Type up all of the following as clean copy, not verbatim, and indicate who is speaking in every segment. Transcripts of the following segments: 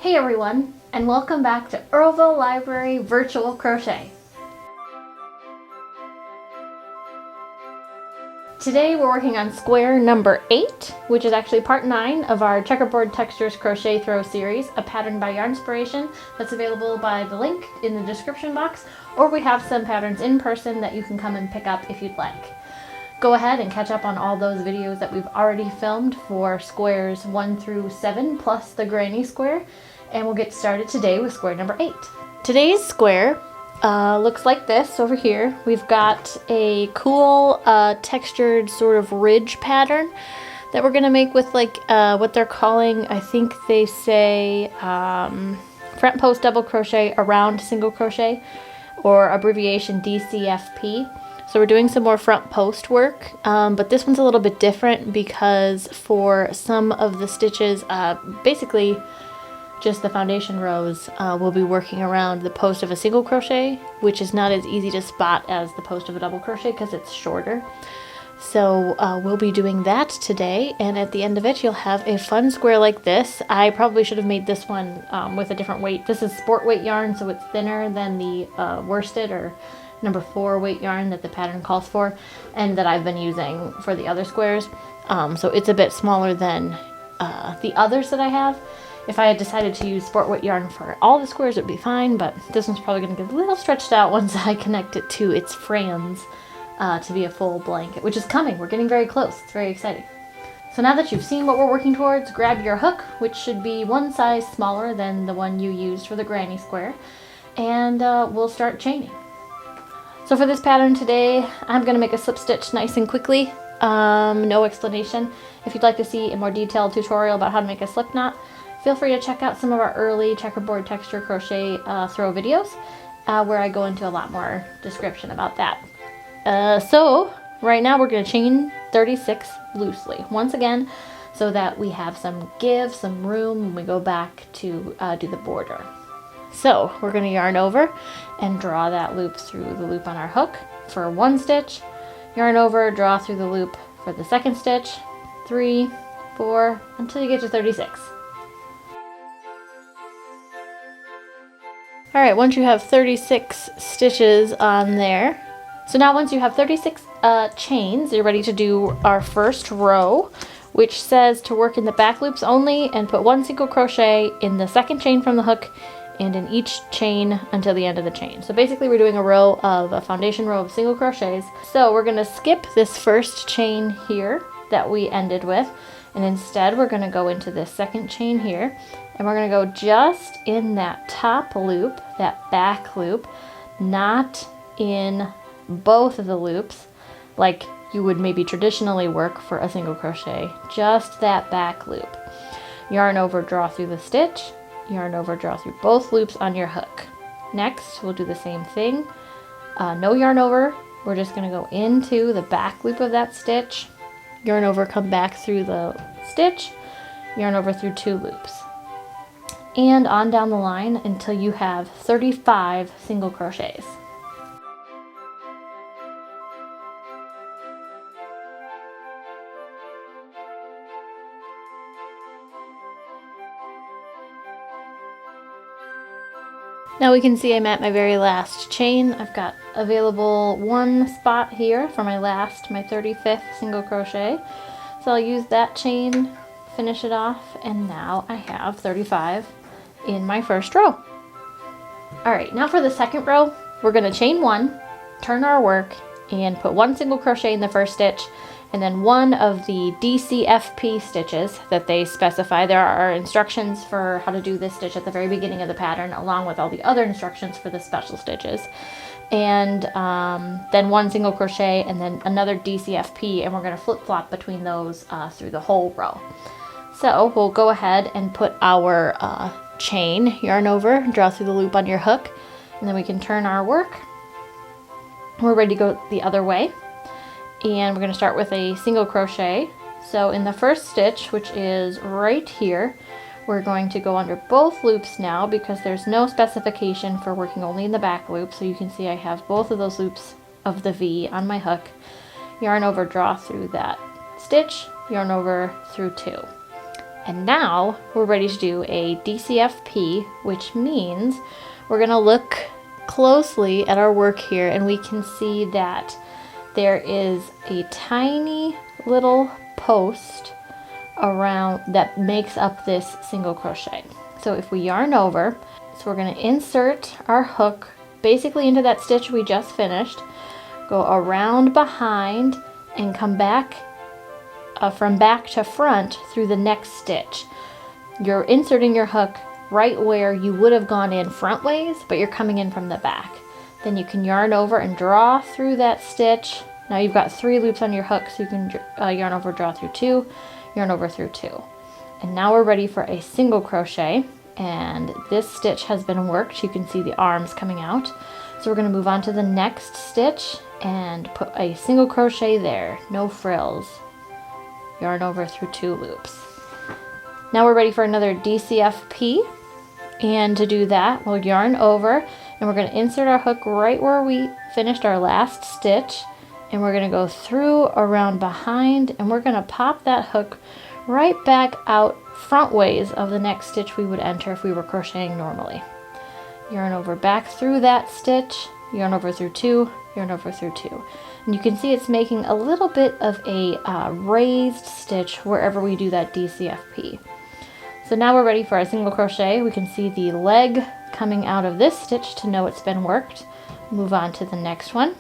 Speaker 1: Hey everyone, and welcome back to Earlville Library Virtual Crochet. Today we're working on square number 8, which is actually part 9 of our Checkerboard Textures Crochet Throw series, a pattern by Yarnspiration that's available by the link in the description box, or we have some patterns in person that you can come and pick up if you'd like. Go ahead and catch up on all those videos that we've already filmed for squares 1 through 7 plus the granny square, and we'll get started today with square number 8. Today's square looks like this over here. We've got a cool textured sort of ridge pattern that we're going to make with like what they're calling, I think they say front post double crochet around single crochet, or abbreviation DCFP. So we're doing some more front post work, but this one's a little bit different because for some of the stitches, basically just the foundation rows, we'll be working around the post of a single crochet, which is not as easy to spot as the post of a double crochet because it's shorter. So we'll be doing that today, and at the end of it you'll have a fun square like this. I probably should have made this one with a different weight. This is sport weight yarn, so it's thinner than the worsted or number 4 weight yarn that the pattern calls for, and that I've been using for the other squares. So it's a bit smaller than the others that I have. If I had decided to use sport weight yarn for all the squares, it would be fine, but this one's probably going to get a little stretched out once I connect it to its franz to be a full blanket, which is coming. We're getting very close. It's very exciting. So now that you've seen what we're working towards, grab your hook, which should be one size smaller than the one you used for the granny square, and we'll start chaining. So for this pattern today, I'm going to make a slip stitch nice and quickly, no explanation. If you'd like to see a more detailed tutorial about how to make a slip knot, feel free to check out some of our early checkerboard texture crochet throw videos, where I go into a lot more description about that. So right now we're going to chain 36 loosely, once again, so that we have some give, some room when we go back to do the border. So we're going to yarn over and draw that loop through the loop on our hook for one stitch, yarn over, draw through the loop for the second stitch, 3, 4, until you get to 36. Alright, once you have 36 stitches on there, so now once you have 36 chains, you're ready to do our first row, which says to work in the back loops only and put 1 single crochet in the second chain from the hook and in each chain until the end of the chain. So basically we're doing a foundation row of single crochets. So we're going to skip this first chain here that we ended with, and instead we're going to go into this second chain here, and we're going to go just in that top loop, that back loop, not in both of the loops like you would maybe traditionally work for a single crochet, just that back loop. Yarn over, draw through the stitch, yarn over, draw through both loops on your hook. Next we'll do the same thing, no yarn over, we're just going to go into the back loop of that stitch, yarn over, come back through the stitch, yarn over through 2 loops, and on down the line until you have 35 single crochets. Now we can see I'm at my very last chain. I've got available 1 spot here for my 35th single crochet. So I'll use that chain, finish it off, and now I have 35 in my first row. Alright, now for the second row, we're going to chain 1, turn our work, and put 1 single crochet in the first stitch, and then 1 of the DCFP stitches that they specify. There are instructions for how to do this stitch at the very beginning of the pattern, along with all the other instructions for the special stitches. And then 1 single crochet and then another DCFP, and we're going to flip-flop between those through the whole row. So we'll go ahead and put our chain, yarn over, draw through the loop on your hook, and then we can turn our work. We're ready to go the other way, and we're going to start with a single crochet. So in the first stitch, which is right here, we're going to go under both loops now because there's no specification for working only in the back loop. So you can see I have both of those loops of the V on my hook. Yarn over, draw through that stitch, yarn over through 2. And now we're ready to do a DCFP, which means we're going to look closely at our work here, and we can see that there is a tiny little post around that makes up this single crochet. So if we yarn over, so we're going to insert our hook basically into that stitch we just finished, go around behind and come back from back to front through the next stitch. You're inserting your hook right where you would have gone in front ways, but you're coming in from the back. Then you can yarn over and draw through that stitch. Now you've got 3 loops on your hook, so you can yarn over, draw through 2, yarn over through 2. And now we're ready for a single crochet, and this stitch has been worked. You can see the arms coming out. So we're going to move on to the next stitch and put a single crochet there, no frills. Yarn over through 2 loops. Now we're ready for another DCFP, and to do that we'll yarn over and we're going to insert our hook right where we finished our last stitch, and we're going to go through, around behind, and we're going to pop that hook right back out front ways of the next stitch we would enter if we were crocheting normally. Yarn over back through that stitch, yarn over through 2, yarn over through 2. And you can see it's making a little bit of a raised stitch wherever we do that DCFP. So now we're ready for our single crochet. We can see the leg coming out of this stitch to know it's been worked. Move on to the next one.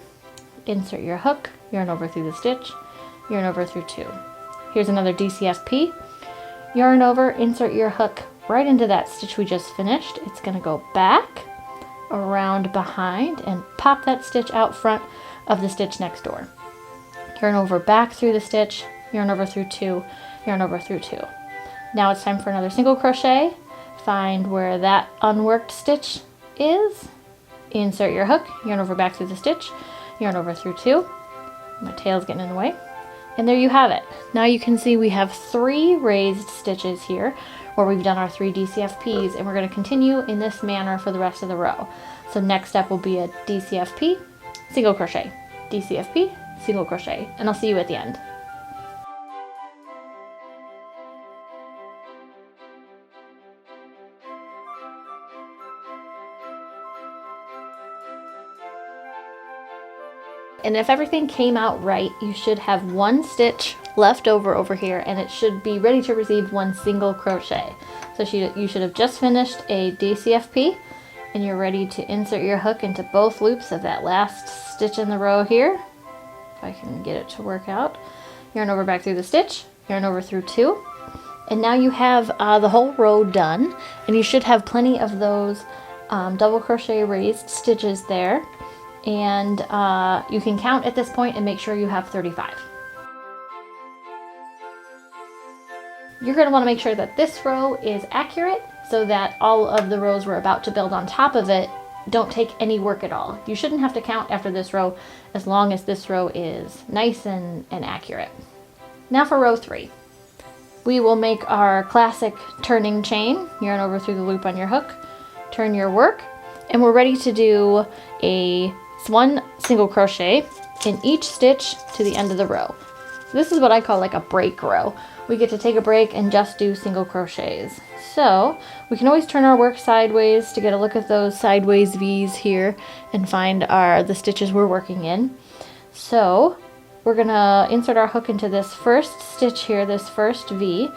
Speaker 1: Insert your hook, yarn over through the stitch, yarn over through 2. Here's another DCFP. Yarn over, insert your hook right into that stitch we just finished. It's going to go back, around behind, and pop that stitch out front of the stitch next door. Yarn over back through the stitch, yarn over through 2, yarn over through 2. Now it's time for another single crochet. Find where that unworked stitch is, insert your hook, yarn over back through the stitch, yarn over through 2. My tail's getting in the way. And there you have it. Now you can see we have 3 raised stitches here where we've done our 3 DCFPs, and we're going to continue in this manner for the rest of the row. So next step will be a DCFP, single crochet, DCFP, single crochet, and I'll see you at the end. And if everything came out right, you should have 1 stitch left over here, and it should be ready to receive 1 single crochet. So you should have just finished a DCFP, and you're ready to insert your hook into both loops of that last stitch in the row here. If I can get it to work out. Yarn over back through the stitch, yarn over through 2. And now you have the whole row done, and you should have plenty of those double crochet raised stitches there. And you can count at this point and make sure you have 35. You're going to want to make sure that this row is accurate so that all of the rows we're about to build on top of it don't take any work at all. You shouldn't have to count after this row as long as this row is nice and accurate. Now for row 3. We will make our classic turning chain. Yarn over through the loop on your hook, turn your work, and we're ready to do a 1 single crochet in each stitch to the end of the row. This is what I call like a break row. We get to take a break and just do single crochets. So we can always turn our work sideways to get a look at those sideways V's here and find the stitches we're working in. So we're gonna insert our hook into this first stitch here, this first V,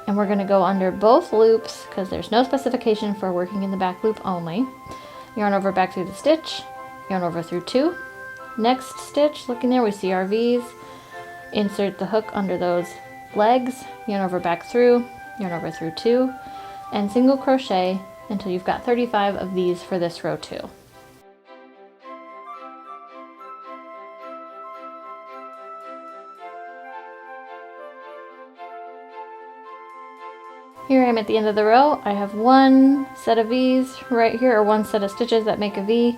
Speaker 1: and we're gonna go under both loops because there's no specification for working in the back loop only. Yarn over back through the stitch, yarn over through 2. Next stitch, looking there, we see our V's. Insert the hook under those legs, yarn over back through, yarn over through 2, and single crochet until you've got 35 of these for this row 2. Here I am at the end of the row. I have 1 set of V's right here, or 1 set of stitches that make a V,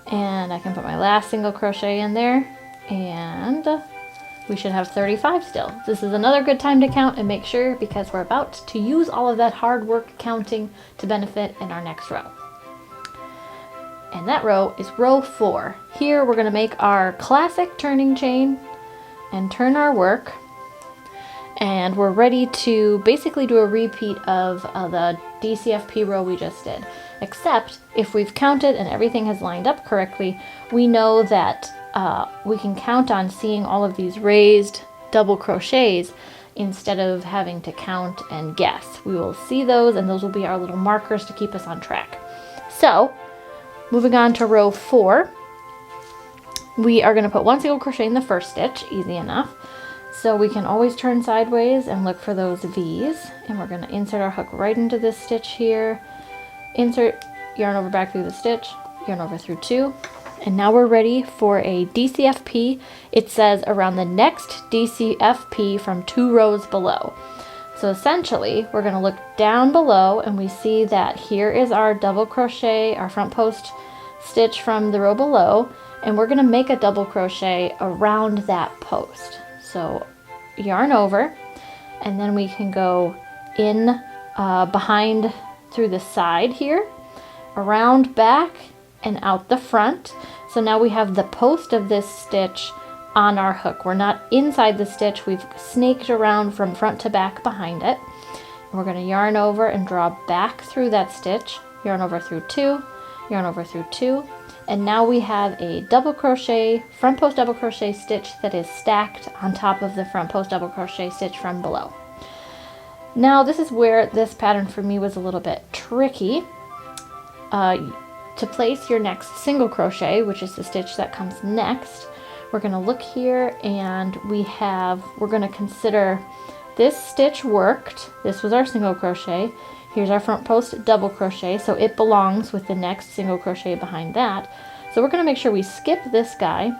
Speaker 1: and I can put my last single crochet in there, and we should have 35 still. This is another good time to count and make sure, because we're about to use all of that hard work counting to benefit in our next row. And that row is row 4. Here we're going to make our classic turning chain and turn our work. And we're ready to basically do a repeat of the DCFP row we just did. Except if we've counted and everything has lined up correctly, we know that we can count on seeing all of these raised double crochets instead of having to count and guess. We will see those, and those will be our little markers to keep us on track. So, moving on to row 4, we are going to put 1 single crochet in the first stitch, easy enough. So we can always turn sideways and look for those V's, and we're going to insert our hook right into this stitch here, insert, yarn over back through the stitch, yarn over through 2, and now we're ready for a DCFP. It says around the next DCFP from 2 rows below. So essentially, we're going to look down below, and we see that here is our double crochet, our front post stitch from the row below, and we're going to make a double crochet around that post. So yarn over, and then we can go in behind through the side here, around back, and out the front. So now we have the post of this stitch on our hook. We're not inside the stitch, we've snaked around from front to back behind it. And we're going to yarn over and draw back through that stitch, yarn over through 2, yarn over through 2, and now we have a double crochet, front post double crochet stitch that is stacked on top of the front post double crochet stitch from below. Now this is where this pattern for me was a little bit tricky. To place your next single crochet, which is the stitch that comes next, we're going to look here, and we're going to consider this stitch worked. This was our single crochet. Here's our front post double crochet, so it belongs with the next single crochet behind that. So we're going to make sure we skip this guy,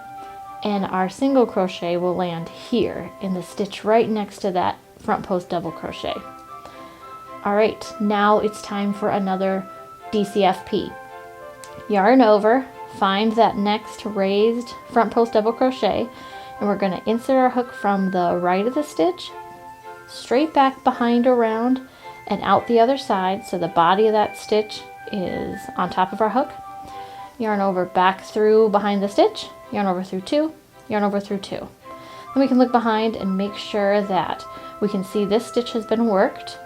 Speaker 1: and our single crochet will land here in the stitch right next to that front post double crochet. All right, now it's time for another DCFP. Yarn over, find that next raised front post double crochet, and we're going to insert our hook from the right of the stitch, straight back behind around, and out the other side, so the body of that stitch is on top of our hook. Yarn over back through behind the stitch, yarn over through 2, yarn over through 2. Then we can look behind and make sure that we can see this stitch has been worked.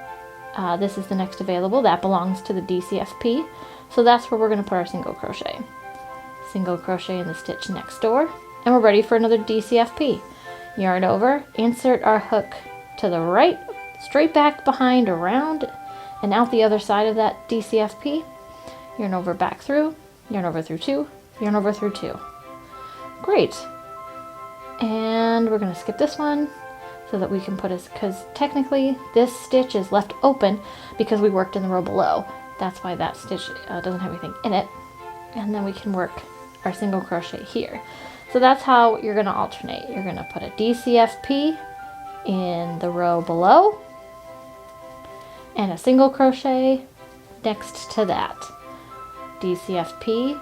Speaker 1: This is the next available, that belongs to the DCFP, so that's where we're going to put our single crochet. Single crochet in the stitch next door, and we're ready for another DCFP. Yarn over, insert our hook to the right, straight back behind around, and out the other side of that DCFP. Yarn over back through, yarn over through 2, yarn over through 2. Great. And we're going to skip this one so that we can put us, because technically this stitch is left open because we worked in the row below. That's why that stitch doesn't have anything in it. And then we can work our single crochet here. So that's how you're going to alternate. You're going to put a DCFP in the row below, and a single crochet next to that. DCFP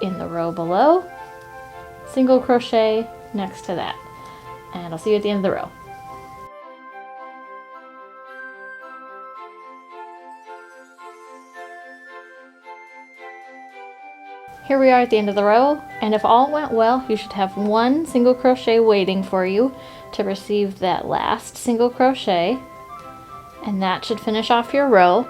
Speaker 1: in the row below, single crochet next to that. And I'll see you at the end of the row. Here we are at the end of the row, and if all went well, you should have 1 single crochet waiting for you to receive that last single crochet, and that should finish off your row,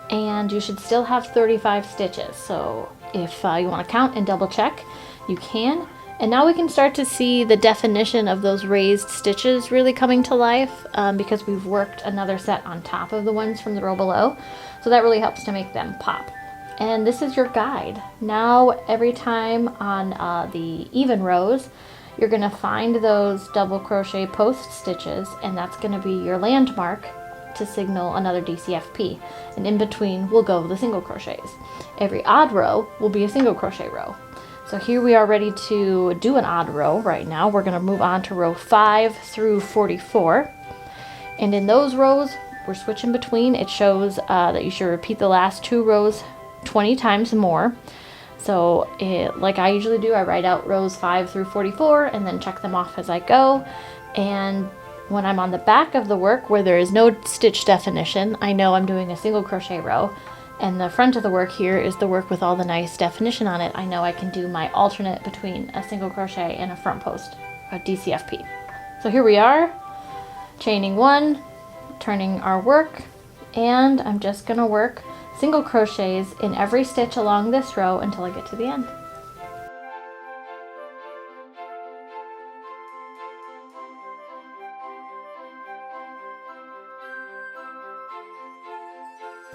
Speaker 1: and you should still have 35 stitches. So if you want to count and double check, you can. And now we can start to see the definition of those raised stitches really coming to life, because we've worked another set on top of the ones from the row below, so that really helps to make them pop. And this is your guide. Now every time on the even rows, you're going to find those double crochet post stitches, and that's going to be your landmark to signal another DCFP. And in between will go the single crochets. Every odd row will be a single crochet row. So here we are ready to do an odd row right now. We're going to move on to row 5 through 44. And in those rows, we're switching between. It shows that you should repeat the last 2 rows 20 times more. So like I usually do, I write out rows 5 through 44 and then check them off as I go. And when I'm on the back of the work where there is no stitch definition, I know I'm doing a single crochet row. And the front of the work here is the work with all the nice definition on it. I know I can do my alternate between a single crochet and a front post, a DCFP. So here we are. chaining 1, turning our work, and I'm just going to work single crochets in every stitch along this row until I get to the end.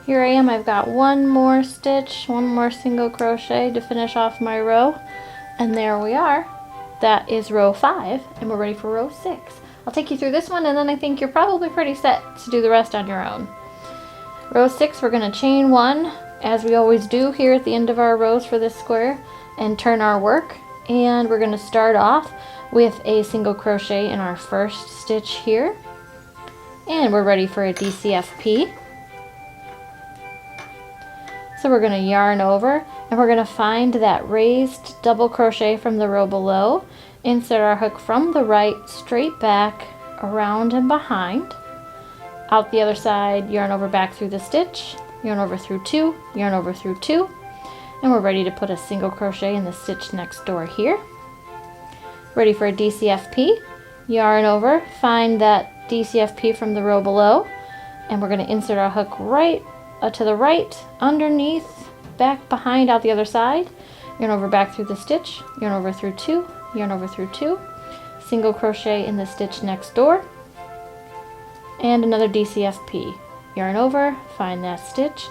Speaker 1: Here I am, I've got one more stitch, one more single crochet to finish off my row, and there we are. That is row 5, and we're ready for row 6. I'll take you through this one, and then I think you're probably pretty set to do the rest on your own. Row 6, we're going to chain 1, as we always do here at the end of our rows for this square, and turn our work, and we're going to start off with a single crochet in our first stitch here, and we're ready for a DCFP. So we're going to yarn over, and we're going to find that raised double crochet from the row below, insert our hook from the right straight back, around and behind, out the other side, yarn over back through the stitch, yarn over through 2, yarn over through 2, and we're ready to put a single crochet in the stitch next door here. Ready for a DCFP, yarn over, find that DCFP from the row below, and we're going to insert our hook right to the right, underneath, back behind, out the other side, yarn over back through the stitch, yarn over through 2, yarn over through 2, single crochet in the stitch next door, and another DCFP. Yarn over, find that stitch,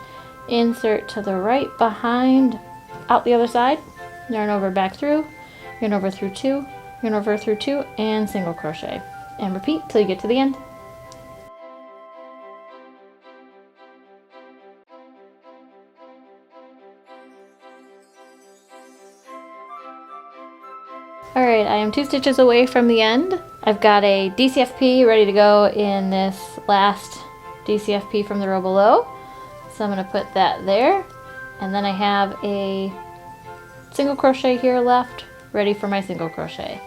Speaker 1: insert to the right behind, out the other side, yarn over back through, yarn over through 2, yarn over through 2, and single crochet. And repeat till you get to the end. Alright, I am 2 stitches away from the end. I've got a DCFP ready to go in this last DCFP from the row below. So I'm going to put that there. And then I have a single crochet here left, ready for my single crochet.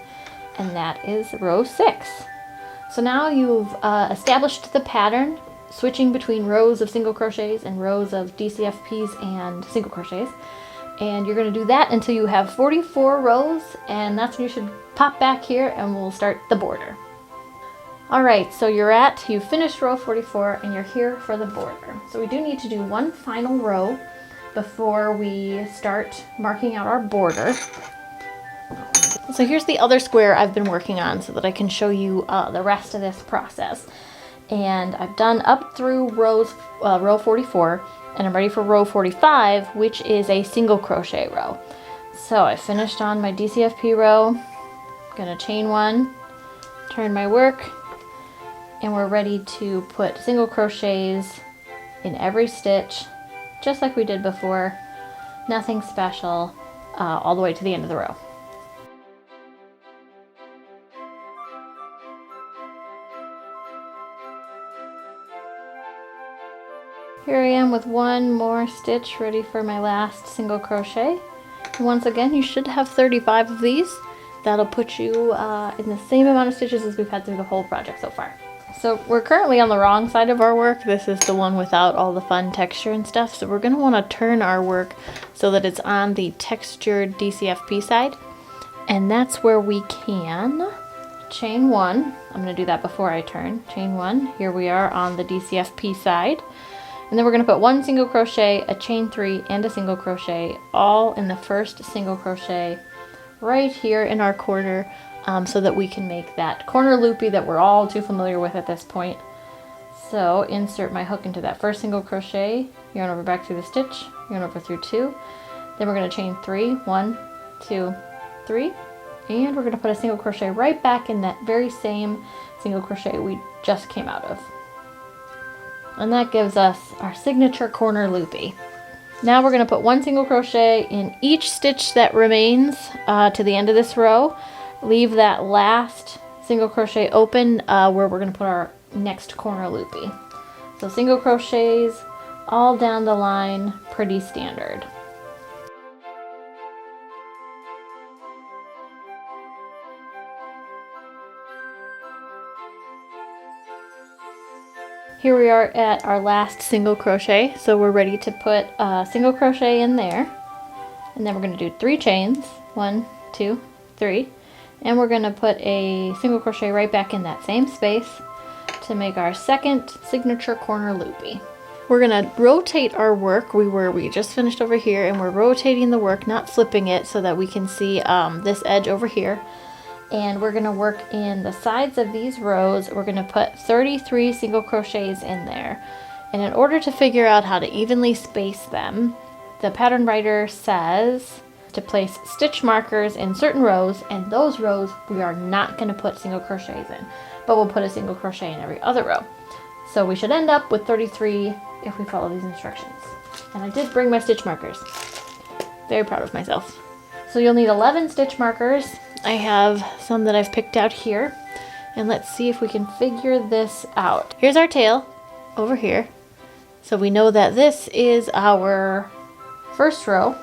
Speaker 1: And that is row 6. So now you've established the pattern, switching between rows of single crochets and rows of DCFPs and single crochets. And you're going to do that until you have 44 rows, and that's when you should pop back here and we'll start the border. Alright, so you finished row 44 and you're here for the border. So we do need to do one final row before we start marking out our border. So here's the other square I've been working on so that I can show you the rest of this process. And I've done up through row 44. And I'm ready for row 45, which is a single crochet row. So I finished on my DCFP row, gonna chain 1, turn my work, and we're ready to put single crochets in every stitch, just like we did before. Nothing special, all the way to the end of the row. Here I am with one more stitch ready for my last single crochet. And once again, you should have 35 of these. That'll put you in the same amount of stitches as we've had through the whole project so far. So we're currently on the wrong side of our work. This is the one without all the fun texture and stuff. So we're going to want to turn our work so that it's on the textured DCFP side. And that's where we can chain 1. I'm going to do that before I turn. Chain 1. Here we are on the DCFP side. And then we're going to put one single crochet, a chain 3, and a single crochet all in the first single crochet right here in our corner, so that we can make that corner loopy that we're all too familiar with at this point. So insert my hook into that first single crochet, yarn over back through the stitch, yarn over through 2. Then we're going to chain 3, 1, 2, 3, and we're going to put a single crochet right back in that very same single crochet we just came out of. And that gives us our signature corner loopy. Now we're going to put one single crochet in each stitch that remains to the end of this row. Leave that last single crochet open where we're going to put our next corner loopy. So single crochets all down the line, pretty standard. Here we are at our last single crochet, so we're ready to put a single crochet in there, and then we're going to do 3 chains, 1, 2, 3, and we're going to put a single crochet right back in that same space to make our second signature corner loopy. We're gonna rotate our work. We just finished over here, and we're rotating the work, not flipping it, so that we can see this edge over here. And we're gonna work in the sides of these rows. We're gonna put 33 single crochets in there. And in order to figure out how to evenly space them, the pattern writer says to place stitch markers in certain rows, and those rows we are not gonna put single crochets in, but we'll put a single crochet in every other row. So we should end up with 33 if we follow these instructions. And I did bring my stitch markers. Very proud of myself. So you'll need 11 stitch markers. I have some that I've picked out here. And let's see if we can figure this out. Here's our tail over here. So we know that this is our first row.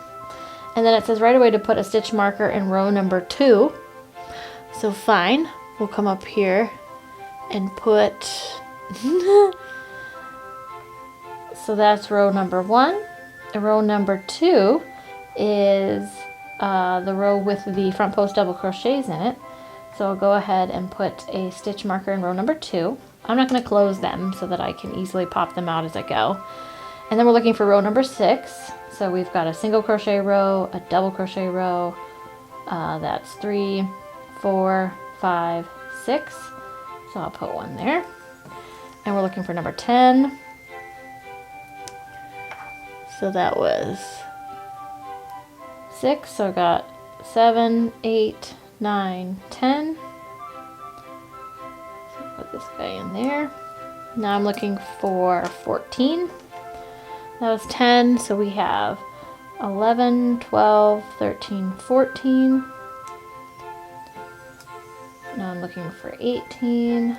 Speaker 1: And then it says right away to put a stitch marker in row number 2. So fine, we'll come up here and put so that's row number 1. And row number 2 is the row with the front post double crochets in it. So I'll go ahead and put a stitch marker in row number 2. I'm not going to close them so that I can easily pop them out as I go. And then we're looking for row number 6. So we've got a single crochet row, a double crochet row. That's 3, 4, 5, 6. So I'll put one there. And we're looking for number 10. So that was 6. So I got 7, 8, 9, 10. So put this guy in there. Now I'm looking for 14. That was 10. So we have 11, 12, 13, 14. Now I'm looking for 18.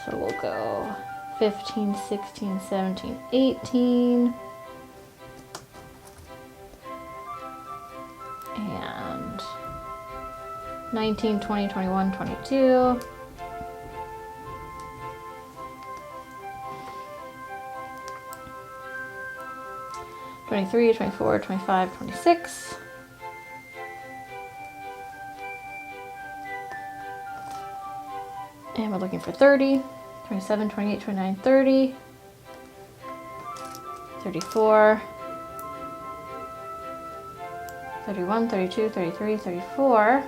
Speaker 1: So we'll go 15, 16, 17, 18. And 19, 20, 21, 22. '23, 24, 25, 26. And we're looking for 30, 27, 28, 29, 30, 34, 31, 32, 33, 34,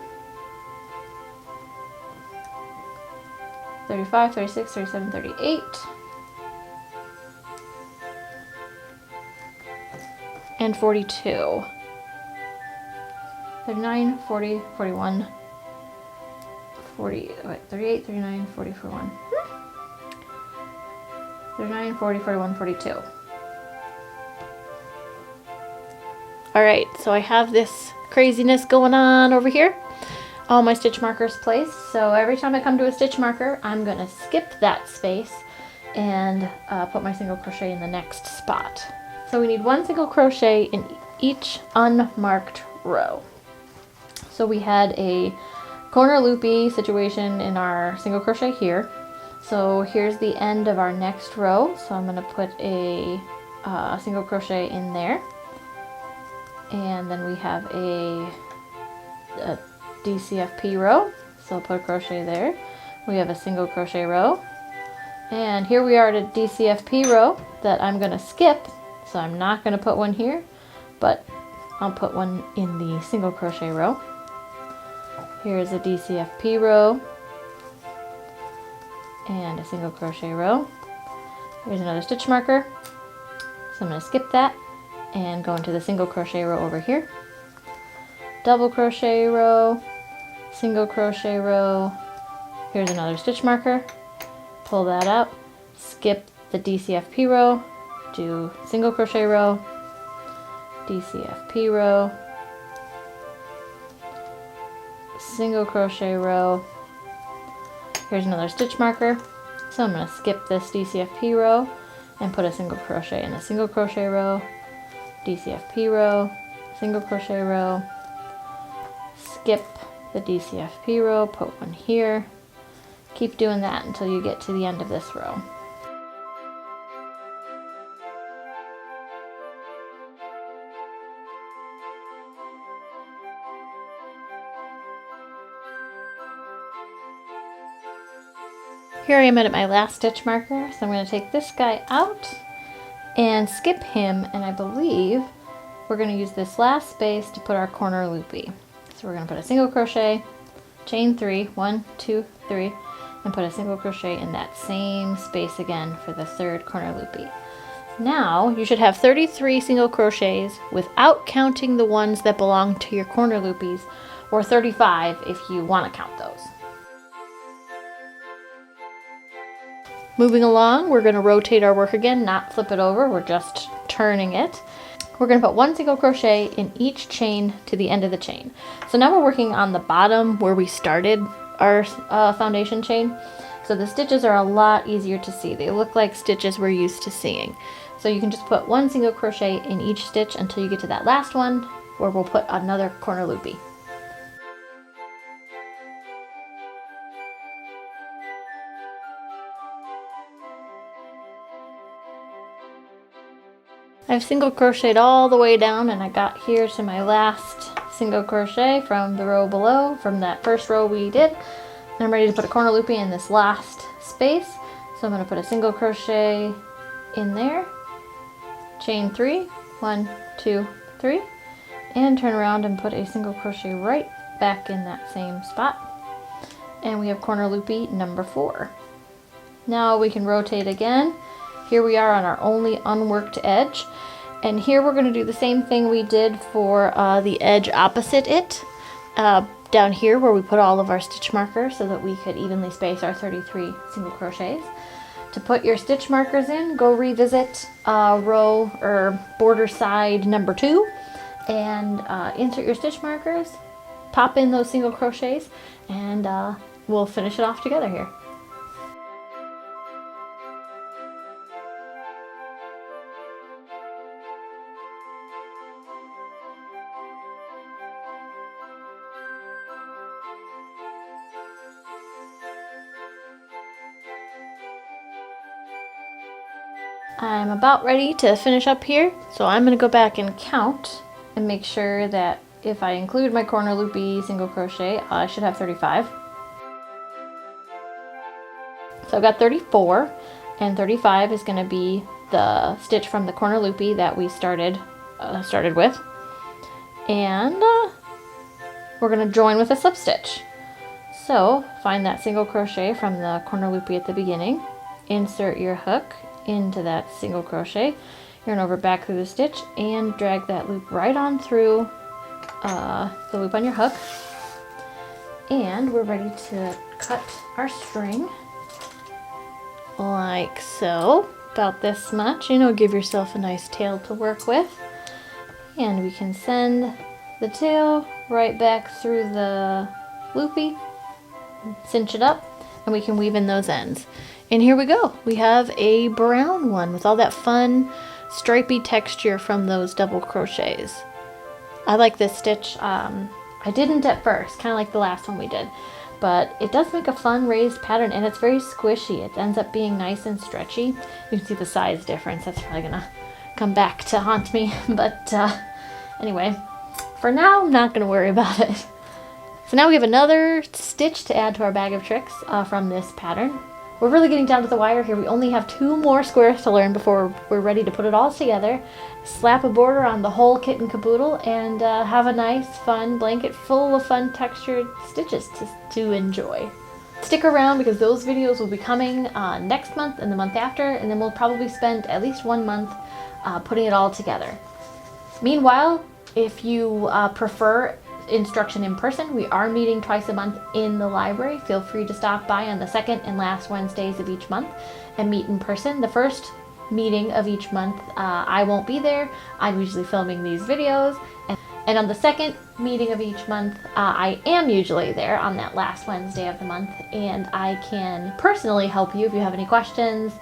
Speaker 1: 35, 36, 37, 38, and 42. 39, 40, 41, 40, wait, 38, 39, 40, 41. 39, 40, 41, 42. Alright, so I have this craziness going on over here. All my stitch markers placed. So every time I come to a stitch marker, I'm going to skip that space and put my single crochet in the next spot. So we need one single crochet in each unmarked row. So we had a corner loopy situation in our single crochet here. So here's the end of our next row. So I'm going to put a single crochet in there. And then we have a DCFP row. So I'll put a crochet there. We have a single crochet row. And here we are at a DCFP row that I'm going to skip. So I'm not going to put one here, but I'll put one in the single crochet row. Here's a DCFP row and a single crochet row. Here's another stitch marker. So I'm going to skip that and go into the single crochet row over here. Double crochet row, single crochet row. Here's another stitch marker. Pull that out, skip the DCFP row, do single crochet row, DCFP row, single crochet row. Here's another stitch marker. So I'm going to skip this DCFP row and put a single crochet in the single crochet row, DCFP row, single crochet row, skip the DCFP row, put one here. Keep doing that until you get to the end of this row. Here I am at my last stitch marker, so I'm going to take this guy out and skip him, and I believe we're going to use this last space to put our corner loopy. So we're going to put a single crochet, chain 3, 1, 2, 3, and put a single crochet in that same space again for the third corner loopy. Now you should have 33 single crochets without counting the ones that belong to your corner loopies, or 35 if you want to count those. Moving along, we're going to rotate our work again, not flip it over, we're just turning it. We're going to put one single crochet in each chain to the end of the chain. So now we're working on the bottom where we started our foundation chain. So the stitches are a lot easier to see. They look like stitches we're used to seeing. So you can just put one single crochet in each stitch until you get to that last one where we'll put another corner loopy. I've single crocheted all the way down, and I got here to my last single crochet from the row below, from that first row we did. And I'm ready to put a corner loopy in this last space. So I'm going to put a single crochet in there, chain 3, 1, 2, 3, and turn around and put a single crochet right back in that same spot. And we have corner loopy number 4. Now we can rotate again. Here we are on our only unworked edge, and here we're going to do the same thing we did for the edge opposite it, down here where we put all of our stitch markers so that we could evenly space our 33 single crochets. To put your stitch markers in, go revisit row or border side number 2 and insert your stitch markers, pop in those single crochets, and we'll finish it off together here. I'm about ready to finish up here, so I'm going to go back and count and make sure that if I include my corner loopy single crochet, I should have 35. So I've got 34, and 35 is going to be the stitch from the corner loopy that we started with. And we're going to join with a slip stitch. So find that single crochet from the corner loopy at the beginning, insert your hook into that single crochet, yarn over back through the stitch, and drag that loop right on through the loop on your hook. And we're ready to cut our string like so, about this much. Give yourself a nice tail to work with, and we can send the tail right back through the loopy, cinch it up, and we can weave in those ends. And here we go. We have a brown one with all that fun stripy texture from those double crochets. I like this stitch. I didn't at first, kind of like the last one we did, but it does make a fun raised pattern, and it's very squishy. It ends up being nice and stretchy. You can see the size difference. That's probably gonna come back to haunt me, but anyway, for now I'm not gonna worry about it. So now we have another stitch to add to our bag of tricks from this pattern. We're really getting down to the wire here. We only have 2 more squares to learn before we're ready to put it all together, slap a border on the whole kit and caboodle, and have a nice fun blanket full of fun textured stitches to enjoy. Stick around because those videos will be coming next month and the month after, and then we'll probably spend at least 1 month putting it all together. Meanwhile, if you prefer instruction in person, we are meeting twice a month in the library. Feel free to stop by on the second and last Wednesdays of each month and meet in person. The first meeting of each month, I won't be there. I'm usually filming these videos. And on the second meeting of each month, I am usually there on that last Wednesday of the month, and I can personally help you if you have any questions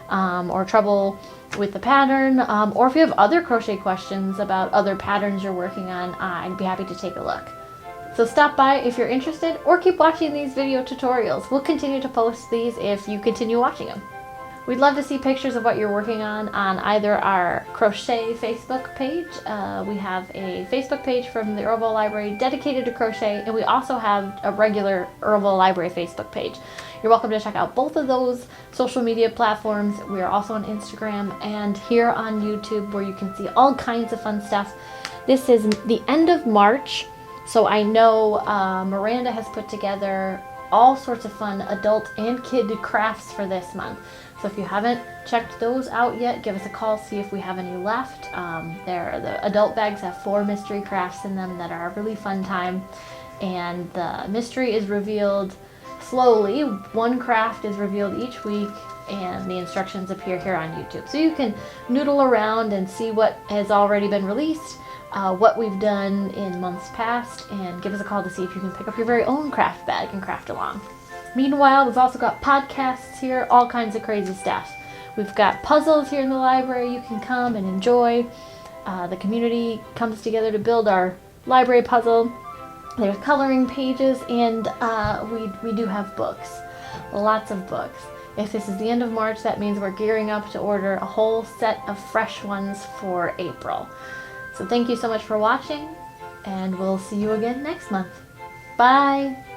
Speaker 1: or trouble with the pattern, or if you have other crochet questions about other patterns you're working on, I'd be happy to take a look. So stop by if you're interested, or keep watching these video tutorials. We'll continue to post these if you continue watching them. We'd love to see pictures of what you're working on either our crochet Facebook page. We have a Facebook page from the Earlville Library dedicated to crochet, and we also have a regular Earlville Library Facebook page. You're welcome to check out both of those social media platforms. We are also on Instagram and here on YouTube, where you can see all kinds of fun stuff. This is the end of March, so I know Miranda has put together all sorts of fun adult and kid crafts for this month. So if you haven't checked those out yet, give us a call, see if we have any left. The adult bags have 4 mystery crafts in them that are a really fun time. And the mystery is revealed slowly. 1 craft is revealed each week, and the instructions appear here on YouTube. So you can noodle around and see what has already been released, what we've done in months past, and give us a call to see if you can pick up your very own craft bag and craft along. Meanwhile, we've also got podcasts here, all kinds of crazy stuff. We've got puzzles here in the library you can come and enjoy. The community comes together to build our library puzzle. There's coloring pages, and we do have books, lots of books. If this is the end of March, that means we're gearing up to order a whole set of fresh ones for April. So thank you so much for watching, and we'll see you again next month. Bye!